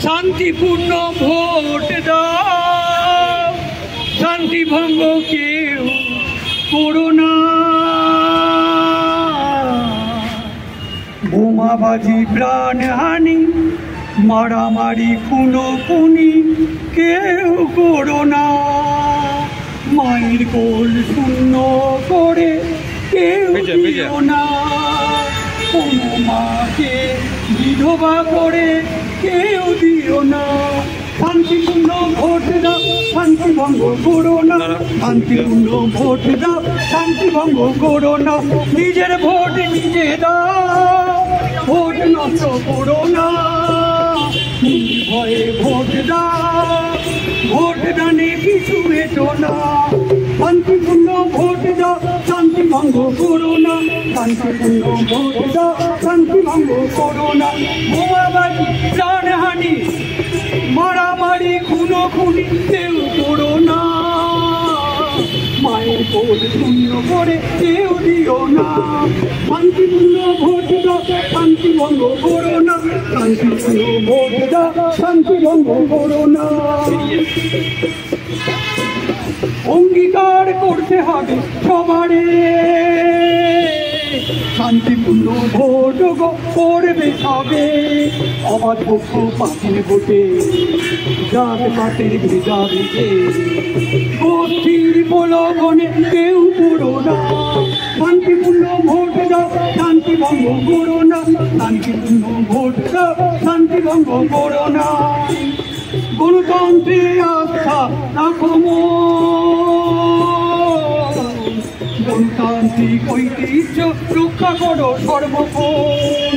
শান্তিপূর্ণ ভোট দাও, শান্তি ভঙ্গ কেউ করো না। বোমাবাজি প্রাণহানি মারামারি খুনোখুনি কেউ করো না। মায়ের কোল শূন্য করে কেউ দিও না। কোনো মাকে বিধবা করে কেউ দিও না। শান্তিপূর্ণ ভোট দাও, শান্তি ভঙ্গ করো না। শান্তিপূর্ণ ভোট দাও, শান্তি ভঙ্গ করো না। নিজের ভোট নিজে দাও, ভোট নষ্ট করো না। নির্ভয়ে ভোট দাও, ভোট দানে কিছু এটো না। শান্তিপূর্ণ ভোট দাও, শান্তি ভঙ্গ করো না। শান্তিপূর্ণ ভোট দাও, শান্তি ভঙ্গ করো না। বোমাবাজি প্রাণহানি মারামারি খুনোখুনি কেউ করো না। মায়ের কোল শূন্য করে কেউ দিও না। শান্তিপূর্ণ ভোট দাও, শান্তি ভঙ্গ করো না। শান্তিপূর্ণ ভোট দাও, শান্তি ভঙ্গ করো না। অঙ্গীকার করতে হবে সবারে, শান্তিপূর্ণ ভোট করবে সবে। অবাধ পক্ষপাতের ভোটে জাত পাতের ভেদাভেদে গোষ্ঠীর প্রলোভনে কেউ করো না। শান্তিপূর্ণ ভোট দাও, শান্তি ভঙ্গ করো না। শান্তিপূর্ণ ভোট দাও, শান্তি ভঙ্গ করো না। গণতন্ত্রে আস্থা রাখো গণতান্ত্রিক ঐতিহ্য রক্ষা করো সর্বক্ষণ।